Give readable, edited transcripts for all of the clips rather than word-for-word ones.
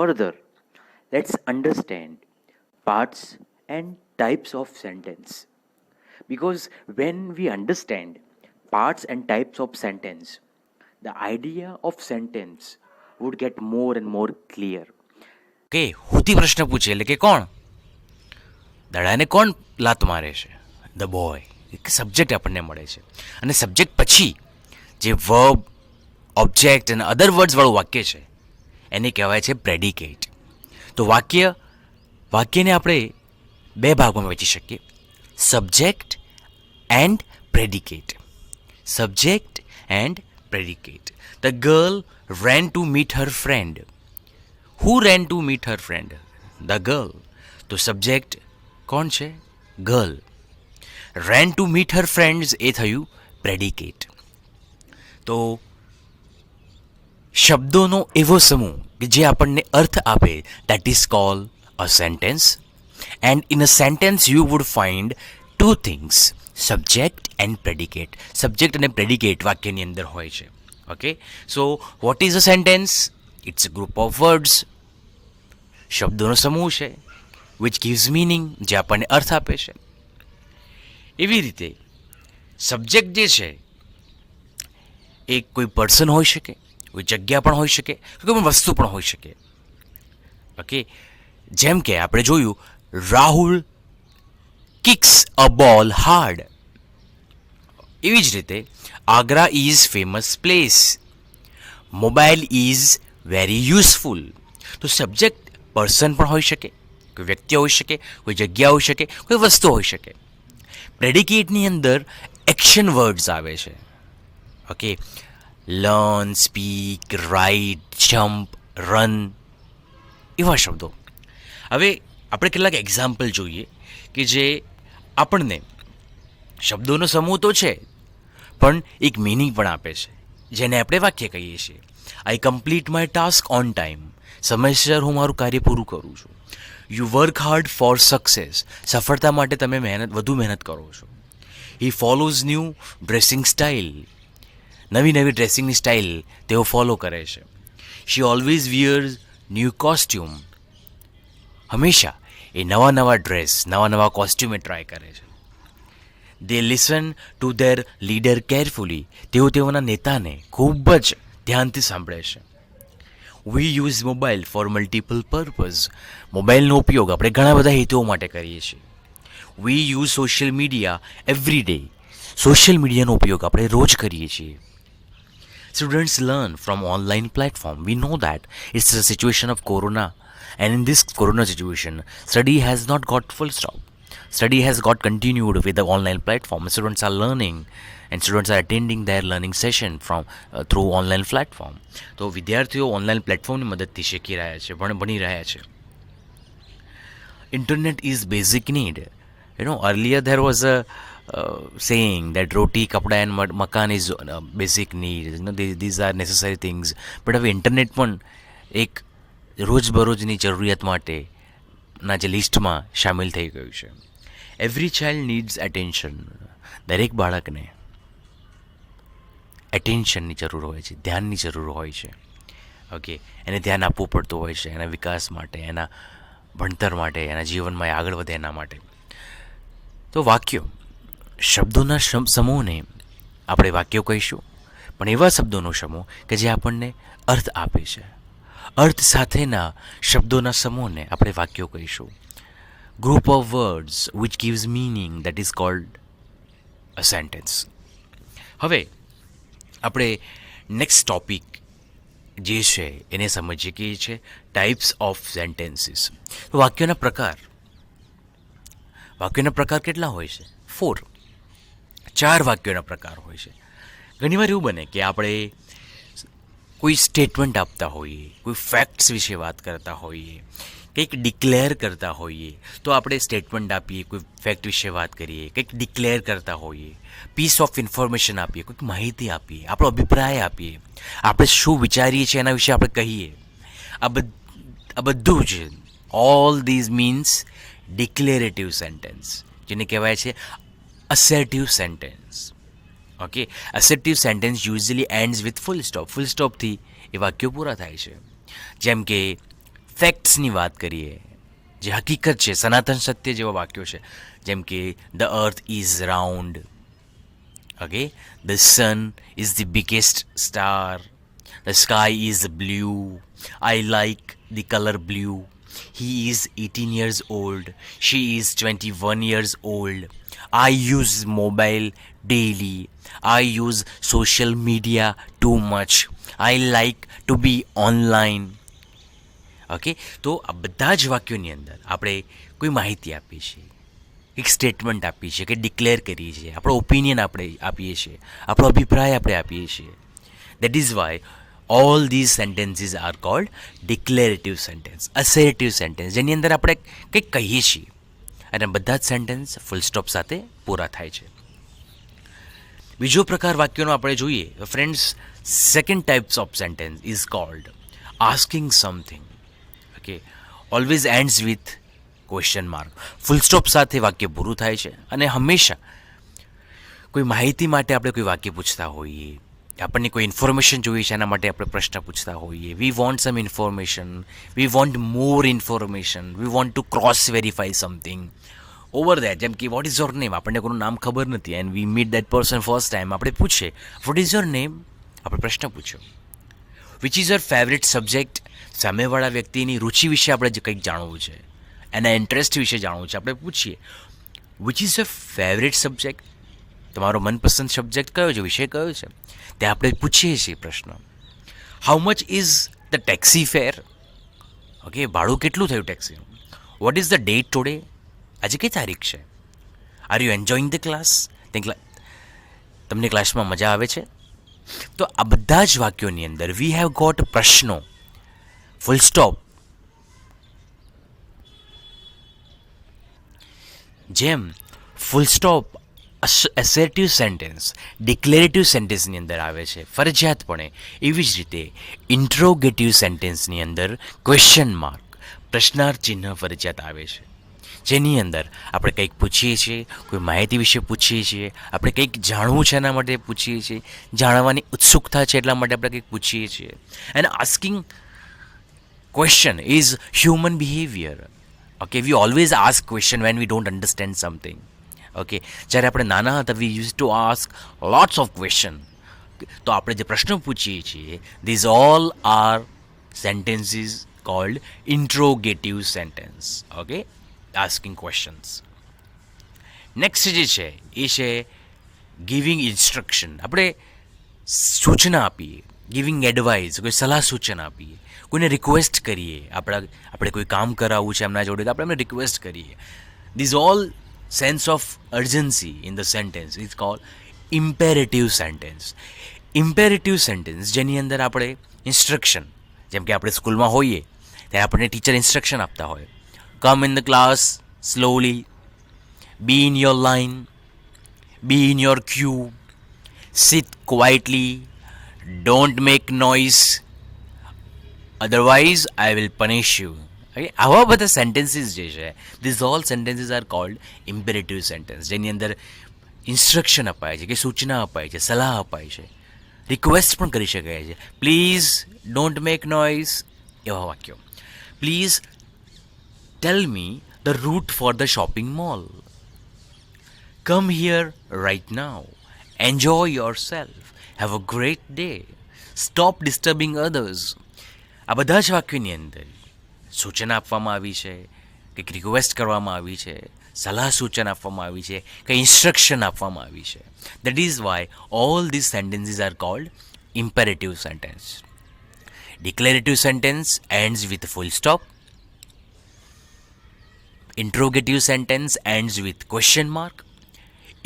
Further, let's understand parts and types of sentence. Because when we understand parts and types of sentence, the idea of sentence would get more and more clear. કે હુતી પ્રશ્ન પૂછે એટલે કે કોણ દડાને કોણ લાત મારે છે? The boy. એક સબ્જેક્ટ આપણને મળે છે અને સબ્જેક્ટ પછી જે વર્બ, ઓબ્જેક્ટ અને અધર વર્ડ્સવાળું વાક્ય છે એને કહેવાય છે પ્રેડિકેટ. તો વાક્યને આપણે બે ભાગમાં વહેંચી શકીએ: subject and predicate. Subject and predicate. The girl ran to meet her friend. Who ran to meet her friend? The girl. તો સબ્જેક્ટ કોણ છે? Girl. ran to meet her friends એ થયું પ્રેડિકેટ. તો શબ્દોનો એવો સમૂહ કે જે આપણને અર્થ આપે, that is called a sentence. And in a sentence you would find two things, subject and predicate. Subject અને predicate વાક્યની અંદર હોય છે. Okay, so what is a sentence? It's a group of words. શબ્દોનો સમૂહ છે which gives meaning, જે આપણને અર્થ આપે છે. એવી રીતે સબ્જેક્ટ જે છે એ કોઈ પર્સન હોઈ શકે, કોઈ જગ્યા પણ હોઈ શકે, કોઈ પણ વસ્તુ પણ હોઈ શકે. ઓકે, જેમ કે આપણે જોયું રાહુલ કિક્સ અ બોલ હાર્ડ. એવી જ રીતે Agra is famous place. Mobile is very useful. તો સબ્જેક્ટ પર્સન પણ હોઈ શકે, કોઈ વ્યક્તિ હોઈ શકે, કોઈ જગ્યા હોઈ શકે, કોઈ વસ્તુ હોઈ શકે. પ્રેડિકેટની અંદર એક્શન વર્ડ્સ આવે છે. Okay, learn, speak, write, jump, run, એવા શબ્દો. હવે આપણે કેટલાક એક્ઝામ્પલ જોઈએ કે જે આપણને શબ્દોનો સમૂહ તો છે પણ એક મિનિંગ પણ આપે છે, જેને આપણે વાક્ય કહીએ છીએ. I complete my task on time. સમયસર હું મારું કાર્ય પૂરું કરું છું. You work hard for success. સફળતા માટે તમે વધુ મહેનત કરો છો. He follows new dressing style. નવી નવી ડ્રેસિંગની સ્ટાઇલ તેઓ ફોલો કરે છે. She always wears new costume. હંમેશા એ નવા નવા ડ્રેસ, નવા નવા કોસ્ટ્યુમે ટ્રાય કરે છે. They listen to their leader carefully. તેઓ તેઓના નેતાને ખૂબ જ ધ્યાનથી સાંભળે છે. We use mobile for multiple purpose. મોબાઈલનો ઉપયોગ આપણે ઘણા બધા હેતુઓ માટે કરીએ છીએ. We use social media every day. Social મીડિયાનો ઉપયોગ આપણે રોજ કરીએ છીએ. Students learn from online platform. We know that it's a situation of corona, and in this corona situation, study has not got full stop. Study has got continued with the online platform. Students are learning and students are attending their learning session from through online platform. તો વિદ્યાર્થીઓ online પ્લેટફોર્મની મદદથી શીખી રહ્યા છે, ભણી રહ્યા છે. Internet is basic need. You know, earlier there was a saying that roti, kapda and makan is basic need. You know, these are necessary things. But હવે ઇન્ટરનેટ પણ એક રોજબરોજની જરૂરિયાત માટેના જે લિસ્ટમાં સામેલ થઈ ગયું છે. Every child needs attention. દરેક બાળકને એટેન્શનની જરૂર હોય છે, ધ્યાનની જરૂર હોય છે. ઓકે, એને ધ્યાન આપવું પડતું હોય છે એના વિકાસ માટે, એના ભણતર માટે, એના જીવનમાં એ આગળ વધે એના માટે. તો વાક્યો, શબ્દોના સમૂહને આપણે વાક્યો કહીશું, પણ એવા શબ્દોનો સમૂહ કે જે આપણને અર્થ આપે છે. અર્થ સાથેના શબ્દોના સમૂહને આપણે વાક્યો કહીશું. Group of words which gives meaning, that is called a sentence. હવે આપણે નેક્સ્ટ ટોપિક જે છે એને સમજીએ કે છે ટાઈપ્સ ઓફ સેન્ટેન્સીસ. વાક્યોના પ્રકાર. વાક્યોના પ્રકાર કેટલા હોય છે? 4. 4 વાક્યોના પ્રકાર હોય છે. ઘણીવાર એવું બને કે આપણે કોઈ સ્ટેટમેન્ટ આપતા હોઈએ, કોઈ ફેક્ટ્સ વિશે વાત કરતા હોઈએ, કંઈક ડિક્લેર કરતા હોઈએ, તો આપણે સ્ટેટમેન્ટ આપીએ, કોઈ ફેક્ટ વિશે વાત કરીએ, કંઈક ડિક્લેર કરતા હોઈએ, પીસ ઓફ ઇન્ફોર્મેશન આપીએ, કોઈક માહિતી આપીએ, આપણો અભિપ્રાય આપીએ, આપણે શું વિચારીએ છીએ એના વિશે આપણે કહીએ. આ બધું જ all these means declarative sentence, જેને કહેવાય છે assertive sentence. Okay, assertive sentence usually ends with full stop. Full સ્ટોપથી એ વાક્યો પૂરા થાય છે. જેમ કે ફેક્ટ્સની વાત કરીએ, જે હકીકત છે, સનાતન સત્ય જેવા વાક્યો છે, જેમ કે the earth is round, okay, the sun is the biggest star, the sky is blue, I like the colour blue, he is 18 years old, she is 21 years old, I use mobile daily, I use social media too much, I like to be online. Okay, તો આ બધા જ વાક્યોની અંદર આપણે કોઈ માહિતી આપીએ છીએ, એક સ્ટેટમેન્ટ આપીએ છીએ, કે ડિક્લેર કરીએ છીએ, આપણો ઓપિનિયન આપણે આપીએ છીએ, આપણો અભિપ્રાય આપણે આપીએ છીએ. That is why all these sentences are called declarative sentence, assertive sentence, જેની અંદર આપણે કંઈક કહીએ છીએ અને બધા જ સેન્ટેન્સ ફૂલ સ્ટોપ સાથે પૂરા થાય છે. બીજો પ્રકાર વાક્યોનો આપણે જોઈએ friends, second types of sentence is called asking something. Okay, always ends with question mark. Full stop સાથે વાક્ય પૂરું થાય છે અને હંમેશા કોઈ માહિતી માટે આપણે કોઈ વાક્ય પૂછતા હોઈએ, આપણને કોઈ ઇન્ફોર્મેશન જોઈએ છે, એના માટે આપણે પ્રશ્ન પૂછતા હોઈએ, we want some information, we want more information, we want to cross verify something over that. જેમ કે વોટ ઇઝ યોર નેમ, આપણને કોઈનું નામ ખબર નથી and we meet that person first time, આપણે પૂછીએ વોટ ઇઝ યોર નેમ, આપણે પ્રશ્ન પૂછ્યો. Which is your favourite subject, સામેવાળા વ્યક્તિની રુચિ વિશે આપણે જે કંઈક જાણવું છે, એના ઇન્ટરેસ્ટ વિશે જાણવું છે, આપણે પૂછીએ which is your favourite subject, તમારો મનપસંદ સબ્જેક્ટ કયો છે, વિષય કયો છે, તે આપણે પૂછીએ છીએ પ્રશ્ન. How much is the taxi fare, okay, ભાડું કેટલું થયું ટેક્સીનું. What is the date today, આજે કઈ તારીખ છે. Are you enjoying the class, તમને ક્લાસમાં મજા આવે છે. તો આ બધા જ વાક્યોની અંદર વી હેવ ગોટ પ્રશ્નો, ફૂલ સ્ટોપ. જેમ ફૂલ સ્ટોપ એસેર્ટિવ સેન્ટેન્સ, ડિક્લેરેટિવ સેન્ટેન્સની અંદર આવે છે ફરજિયાતપણે, એવી જ રીતે ઇન્ટ્રોગેટિવ સેન્ટેન્સની અંદર ક્વેશ્ચન માર્ક, પ્રશ્નાર્થ ચિહ્ન ફરજિયાત આવે છે, જેની અંદર આપણે કંઈક પૂછીએ છીએ, કોઈ માહિતી વિશે પૂછીએ છીએ, આપણે કંઈક જાણવું છે એના માટે પૂછીએ છીએ, જાણવાની ઉત્સુકતા છે એટલા માટે આપણે કંઈક પૂછીએ છીએ. And asking question is human behavior. Okay, we always ask question when we don't understand something. Okay, જ્યારે આપણે નાના હતા we used to ask lots of question. તો આપણે જે પ્રશ્નો પૂછીએ છીએ, these all are sentences called interrogative sentence. Okay, asking questions. Next જે છે એ છે ગિવિંગ ઇન્સ્ટ્રક્શન. આપણે સૂચના આપીએ, ગિવિંગ એડવાઇસ, કોઈ સલાહ સૂચન આપીએ, કોઈને રિક્વેસ્ટ કરીએ, આપણે કોઈ કામ કરાવવું છે એમના જોડે તો આપણે એમને રિક્વેસ્ટ કરીએ. This all sense of urgency in the sentence is cold imperative sentence. Imperative sentence જેની અંદર આપણે ઇન્સ્ટ્રક્શન, જેમ કે આપણે સ્કૂલમાં હોઈએ ત્યારે આપણને ટીચર ઇન્સ્ટ્રક્શન આપતા હોય, come in the class slowly, be in your line, be in your queue, sit quietly, don't make noise, otherwise I will punish you. આવા બધા સેન્ટેન્સીસ જે છે, these all sentences are called imperative sentence, જેની અંદર instruction અપાય છે, કે સૂચના અપાય છે, સલાહ અપાય છે, રિક્વેસ્ટ પણ કરી શકાય છે. પ્લીઝ ડોન્ટ મેક નોઇઝ, એવા વાક્યો. Please tell me the route for the shopping mall, come here right now, enjoy yourself, have a great day, stop disturbing others. આ બધા જ વાક્યોની અંદર સૂચના આપવામાં આવી છે, કંઈક રિક્વેસ્ટ કરવામાં આવી છે, સલાહ સૂચન આપવામાં આવી છે, કંઈ ઇન્સ્ટ્રક્શન આપવામાં આવી છે. That is why all these sentences are called imperative sentence. Declarative sentence ends with full stop. Interrogative sentence ends with question mark.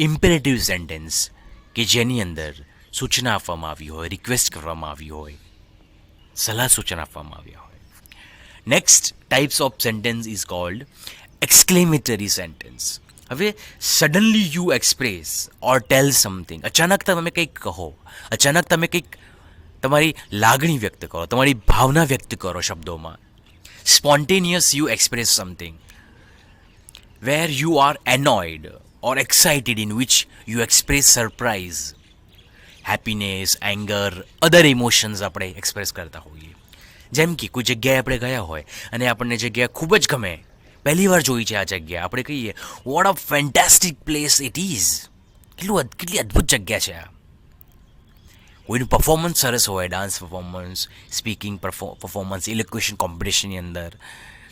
Imperative sentence કે જેની અંદર સૂચના આપવામાં આવી હોય, રિક્વેસ્ટ કરવામાં આવી હોય, સલાહ સૂચન આપવામાં આવ્યા હોય. Next types of sentence is called exclamatory sentence. હવે suddenly you express or tell something, અચાનક તમે કંઈક કહો, અચાનક તમે કંઈક તમારી લાગણી વ્યક્ત કરો, તમારી ભાવના વ્યક્ત કરો શબ્દોમાં. Spontaneous you express something where you are annoyed or excited, in which you express surprise, happiness, anger, other emotions આપણે એક્સપ્રેસ કરતા હોઈએ. જેમ કે કોઈ જગ્યાએ આપણે ગયા હોય અને આપણને જગ્યા ખૂબ જ ગમે, પહેલી વાર જોઈ છે આ જગ્યા, આપણે કહીએ what a fantastic place it is, કેટલી અદ્ભુત જગ્યા છે આ. કોઈનું પરફોર્મન્સ સરસ હોય, ડાન્સ પરફોર્મન્સ, સ્પીકિંગ પરફોર્મન્સ, ઇલેક્યુશન કોમ્પિટિશનની અંદર,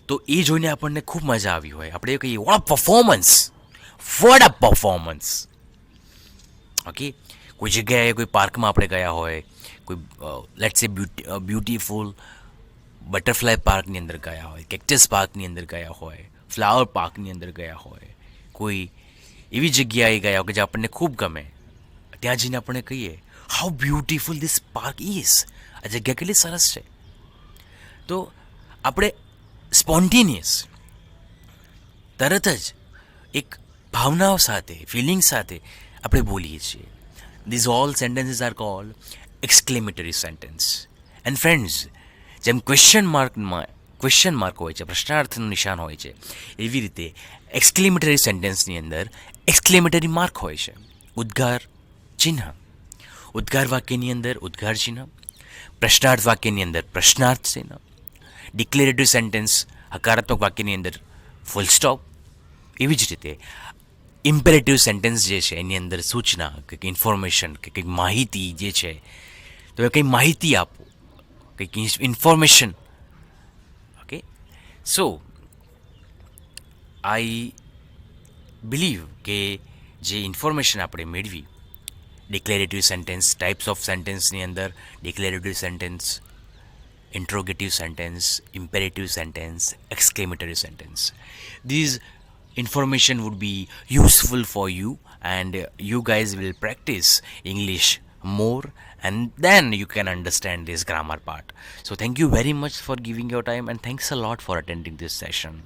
તો એ જોઈને આપણને ખૂબ મજા આવી હોય, આપણે કહીએ what a performance, what a performance. Okay, કોઈ જગ્યાએ કોઈ પાર્કમાં આપણે ગયા હોય, કોઈ લેટ્સ સે બ્યુટીફુલ બટરફ્લાય પાર્કની અંદર ગયા હોય, કેક્ટસ પાર્કની અંદર ગયા હોય, ફ્લાવર પાર્કની અંદર ગયા હોય, કોઈ એવી જગ્યાએ ગયા હોય કે જે આપણને ખૂબ ગમે, ત્યાં જઈને આપણે કહીએ how beautiful this park is, આ જગ્યા કેટલી સરસ છે. તો આપણે સ્પોન્ટેનિયસ તરત જ એક ભાવનાઓ સાથે, ફિલિંગ સાથે આપણે બોલીએ છીએ. This all sentences are cold exclamatory sentence. And friends, જેમ ક્વેશ્ચન માર્ક હોય છે, પ્રશ્નાર્થનું નિશાન હોય છે, એવી રીતે એક્સક્લેમેટરી સેન્ટેન્સની અંદર એક્સક્લેમેટરી માર્ક હોય છે, ઉદ્ગાર ચિહ્ન. ઉદ્ગાર વાક્યની અંદર ઉદ્ગાર ચિહ્ન, પ્રશ્નાર્થ વાક્યની અંદર પ્રશ્નાર્થ ચિહ્ન, ડિક્લેરેટિવ સેન્ટેન્સ હકારાત્મક વાક્યની અંદર ફૂલ સ્ટોપ. એવી જ રીતે ઇમ્પેરેટિવ સેન્ટેન્સ જે છે એની અંદર સૂચના કે કંઈક ઇન્ફોર્મેશન કે કંઈક માહિતી જે છે, તો એ કંઈ માહિતી આપો, કંઈક information. Okay, so I believe કે જે ઇન્ફોર્મેશન આપણે મેળવી ડિક્લેરેટિવ સેન્ટેન્સ, ટાઈપ્સ ઓફ સેન્ટેન્સની અંદર declarative sentence, interrogative sentence, imperative sentence, exclamatory sentence, these information would be useful for you, and you guys will practice English more, and then you can understand this grammar part. So thank you very much for giving your time, and thanks a lot for attending this session.